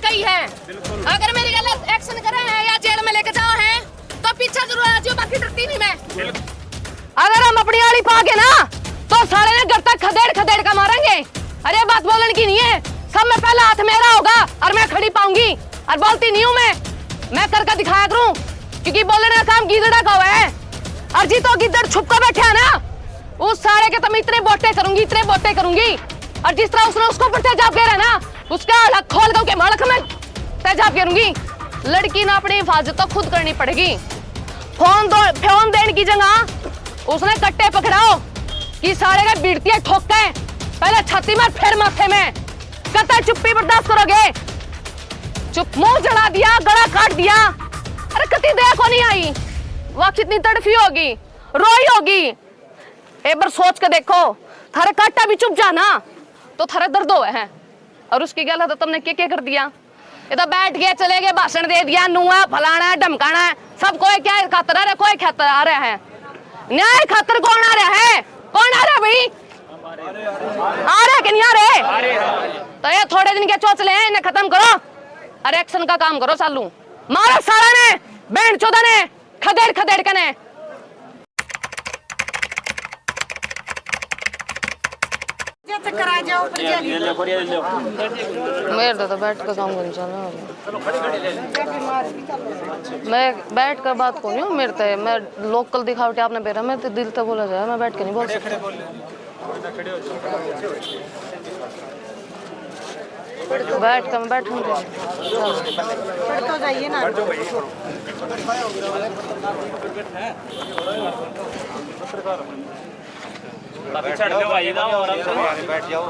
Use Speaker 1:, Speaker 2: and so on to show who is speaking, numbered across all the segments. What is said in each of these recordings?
Speaker 1: कही है। अगर मेरी गलत एक्शन करे हैं या जेल में लेके जाओ हैं तो पीछे जरूर आ जाओ, बाकी डरती नहीं मैं। अगर हम अपनी आड़ी पाके ना तो सारे ने घर तक खदेड़ का मारेंगे। अरे बात बोलने की नहीं है, सब में पहला हाथ मेरा होगा और मैं खड़ी पाऊंगी। और बोलती नहीं हूँ मैं करके दिखाया करूँ, क्योंकि बोलने का काम गिदड़ा का हुआ है। और जी तो गिद्दड़ छुप कर बैठे है ना, उस सारे के तो मैं इतने बोटे करूंगी। और जिस तरह उसने उसको पर तेजाब कह रहा है ना, उसका अलग खोल के मड़क में तेजाब करूंगी। लड़की ने अपनी हिफाजत तो खुद करनी पड़ेगी। फोन देने की जगह उसने कट्टे पकड़ाओ कि सारे का बीड़ती ठोके, पहले छाती में फिर माथे में। कतई चुप्पी बर्दाश्त करोगे? चुप, मुंह जला दिया, गला काट दिया। अरे कति दया को नहीं आई, वह कितनी तड़फी होगी, रोई होगी। एक बार सोच के देखो, थारे काटा भी चुप जाना तो थारे दर्द हुए हैं। और उसकी गलत तो तुमने क्या कर दिया? ये तो बैठ गए, चले गए, भाषण दे दिया, नुआ फलाना धमकाना है। सब कोई क्या खातर आ रहा है? कोई खातर आ रहा है? न्याय खातर कौन आ रहा है? कौन आ रहा है भाई? आ रहा है कि नहीं आ रहे? तो ये थोड़े दिन के चोचले हैं, इन्हें खत्म करो और एक्शन का काम करो। चालू मारा सारा ने, बैंड चौदह ने, खदेड़ के ने।
Speaker 2: करा जाओ
Speaker 1: मेरे तो बैठ कर काम करना चलना, मैं बैठ कर बात को नहीं हूँ। मेरे तो मैं लोकल दिखावटी आपने बेरा, मैं तो दिल तो बोला जाए, मैं बैठ के नहीं बोल सकती। बैठ कर मैं बैठूंगी।
Speaker 2: तो जाइए ना।
Speaker 3: छड़ दो भाई ना, और बैठ जाओ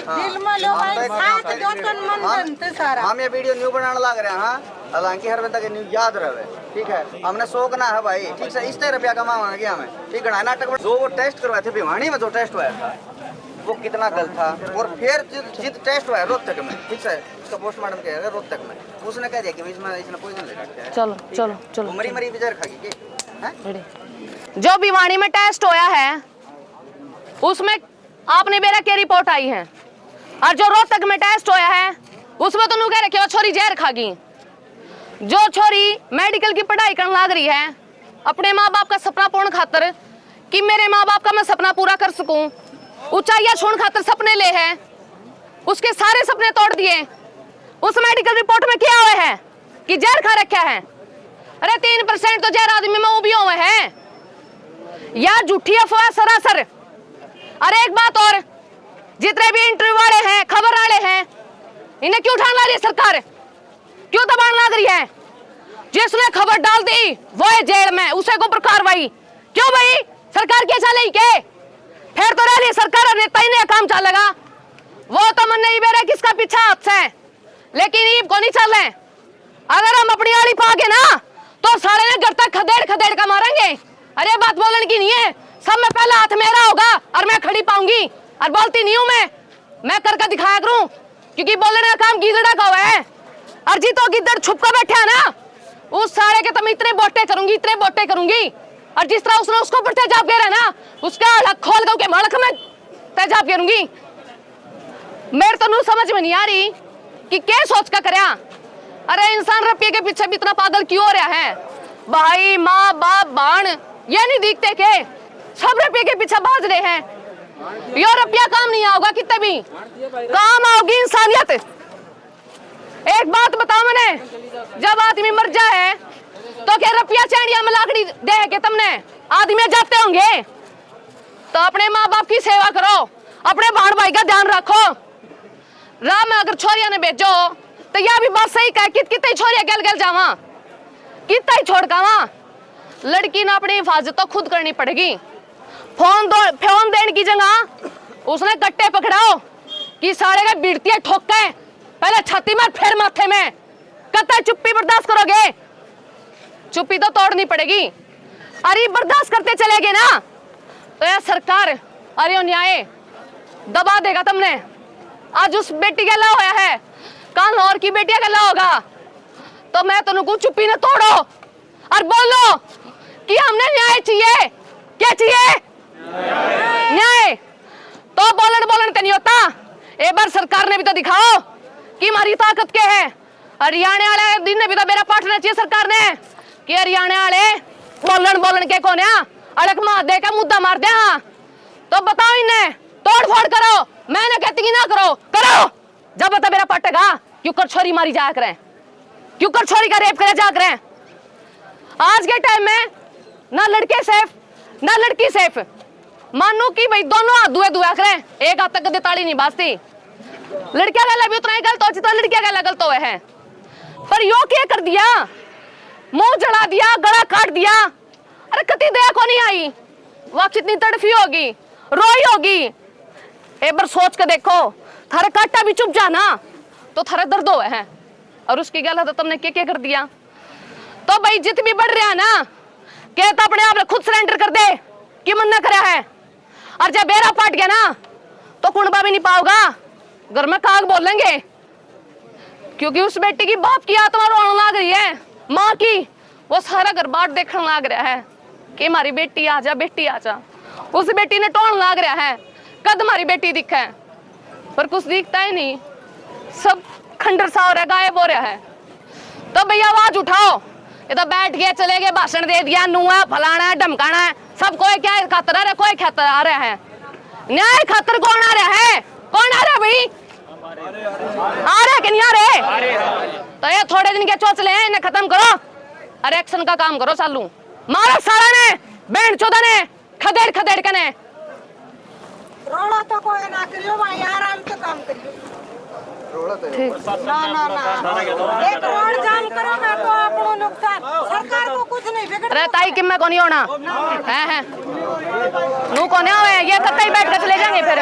Speaker 2: दिल में लो भाई, साथ जो तन मन बनते सारा।
Speaker 4: हम ये वीडियो न्यू बनाने लग रहे हैं। हाँ, हालांकि हर बंदा के न्यू याद रहे, ठीक है। हमने शौक ना है भाई, ठीक है। इस रुपया कमावा गया हमें, ठीक है। नाटक में जो वो टेस्ट करवाए थे भिवानी में, जो टेस्ट हुआ था वो कितना गलत था। और फिर जित टेस्ट हुआ है रोहतक में, ठीक है, उसका पोस्टमार्टम किया गया रोहतक में, उसने कह दिया कि इसने पॉइजन ले रखा है।
Speaker 1: चलो
Speaker 4: मरी बिजर खागी के
Speaker 1: जो भिवानी में टेस्ट होया है उसमें आपने मेरा क्या रिपोर्ट आई है, और जो रोहतक में टेस्ट होया है उसमें तो कह रखे छोरी जहर खागी। जो छोरी मेडिकल की पढ़ाई करने लग रही है अपने माँ बाप का सपना पूर्ण खातर, कि मेरे माँ बाप का मैं सपना पूरा कर सकूं, ऊंचाइयां छूने खातर सपने ले हैं, उसके सारे सपने तोड़ दिए। उस मेडिकल रिपोर्ट में क्या हुआ है कि जहर खा रखा है। अरे 3% तो जहर आदमी में वो भी हुए हैं या झूठी अफवाह सरासर। अरे एक बात और, जितने भी इंटरव्यू वाले हैं, खबर वाले हैं, इन्हें क्यों उठाने लग रही है सरकार? क्यों दबाने लग रही है? जिसने खबर डाल दी वो है जेल में, उसे को कार्रवाई। क्यों भाई? सरकार क्या चलेगी के? फिर तो रह सरकार और नेता ही नहीं काम चलेगा। वो तो मन नहीं बेरा किसका पीछा हाथ से, लेकिन ईब को नहीं चल रहे। अगर हम अपनी आड़ी पाके ना तो सारे ने घर तक खदेड़ का मारेंगे। अरे बात बोलने की नहीं है, सब में पहला हाथ मेरा होगा और मैं खड़ी पाऊंगी। और बोलती नहीं हूँ मैं करके दिखाया करूँ, क्योंकि बोलने का काम गिदड़ा का हुआ है। और जी तो गिद्दड़ छुप कर बैठे है ना, उस सारे के तो मैं इतने बोटे करूंगी। और जिस तरह उसने उसको पर तेजाब कह रहा है ना, उसका अलग खोल के मड़क में तेजाब करूंगी। मेरे तो नू समझ में नहीं आ रही कि क्या सोच का करया। अरे इंसान रुपये के पीछे भी इतना पागल क्यों हो रहा है? भाई माँ बाप बाण ये नहीं दिखते के सब रुपये के पीछे भाज रहे हैं। ये रुपया काम नहीं आओगा, कितने भी काम आओगी इंसानियत। एक बात बताओ मैंने, जब आदमी मर जाए तो क्या रुपया चैनिया में लाकड़ी दे के तुमने आदमी जाते होंगे? तो अपने माँ बाप की सेवा करो, अपने भाण भाई का ध्यान रखो। राह में अगर छोरिया ने भेजो तो यह भी बात सही कह, कितने छोरिया गल जावा, कितना ही छोड़ कावा। लड़की ने अपनी हिफाजत तो खुद करनी पड़ेगी। फोन देने की जगह उसने कट्टे पकड़ाओ कि सारे का बीड़ती ठोके, पहले छाती में फिर माथे में। कतई चुप्पी बर्दाश्त करोगे? चुप्पी तो तोड़नी पड़ेगी। अरे बर्दाश्त करते चलेगे ना तो यह सरकार अरे न्याय दबा देगा तुमने। आज उस बेटी का ला होया है, कल और की बेटिया का ला होगा। तो मैं तुमको चुप्पी न तोड़ो और बोलो कि हमने न्याय चाहिए। क्या चाहिए? न्याय। तो बोलन नहीं होता। एक बार सरकार ने भी तो दिखाओ कि हमारी ताकत क्या है। हरियाणा वाले दिन ने भी तो मेरा पाठना चाहिए सरकार ने कि हरियाणा वाले बोलन के कौन अड़क मार दे का मुद्दा मार दे। हाँ तो बताओ इन्हें तोड़ फोड़ करो, मैंने कहती कि ना करो, करो। जब बता मेरा पटेगा क्यों कर छोरी मारी जा करें, क्यों कर छोरी का रेप करे जा करें। आज के टाइम में ना लड़के सेफ ना लड़की सेफ। मानो कि भाई दोनों हाथ दुए दुआ करें, एक हाथ तक ताली नहीं बाजती। लड़कियां गला भी उतना ही गलत हो जितना लड़कियां गला गलत हुए हैं। पर यो क्या कर दिया, मुंह जला दिया, गला काट दिया। अरे कति दया को नहीं आई, वह कितनी तड़फी होगी, रोई होगी। एक बार सोच के देखो, थारे काटा भी चुप जाना तो थारे दर्द हुए हैं, और उसकी गला तो तुमने क्या कर दिया। तो भाई जित भी बढ़ रहा है ना, कहता अपने आप खुद सरेंडर कर दे कि मन न करा है। और जब बेरा पाट गया ना तो कुंडबा भी नहीं पाओगा, घर में काग बोलेंगे, क्योंकि उस बेटी की बाप की आत्मा रोने लग रही है, माँ की। वो सारा घर बाट देखने लग रहा है कि हमारी बेटी आ जा, बेटी आ जा। उस बेटी ने टोन लग रहा है कद हमारी बेटी दिखा है, पर कुछ दिखता ही नहीं, सब खंडर सा हो रहा है, गायब हो रहा है। तो भैया आवाज उठाओ, ये तो बैठ गए चले गए, भाषण दे दिया, नुआ फलाना है ढमकाना है, सब कोई क्या खातर आ रहा है, कोई खातर आ रहा है। न्याय खातर कौन आ रहा है, कौन आ रहा है भाई, आ रहे कि नहीं आ रहे। तो ये थोड़े दिन के चोचले हैं, इन्हें खत्म करो और एक्शन का काम करो चालू। मारा सारा ने बैंड चौदह ने खदेड़ खदेड़ के ने।
Speaker 2: रोड़ा तो कोई ना करियो भाई, आराम से काम करियो। ना ना ना, एक रोड जाम करोगे तो अपनो नुकसान, सरकार को कुछ नहीं बिगड़।
Speaker 1: अरे ताई कि मैं कोनी होना है नू कोने आवे, ये कतई बैठ कर चले जाएंगे फिर।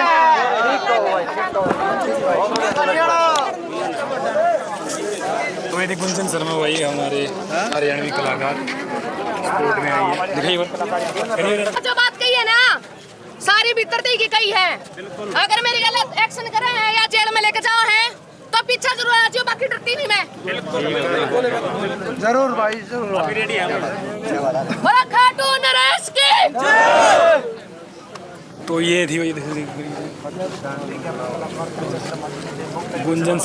Speaker 5: तो ये गुंजन शर्मा भाई हमारे हरियाणवी कलाकार स्पोर्ट में आई है, दिखाइए।
Speaker 1: जो बात कही है ना सारी भीतर की कही है। अगर मेरी गलत एक्शन करे हैं या जेल में लेके जाओ है तो पीछे जरूर आ जाओ, बाकी डरती नहीं मैं।
Speaker 6: जरूर भाई जरूर।
Speaker 1: बड़ा खाटू नरेश की।
Speaker 5: तो ये थी गुंजन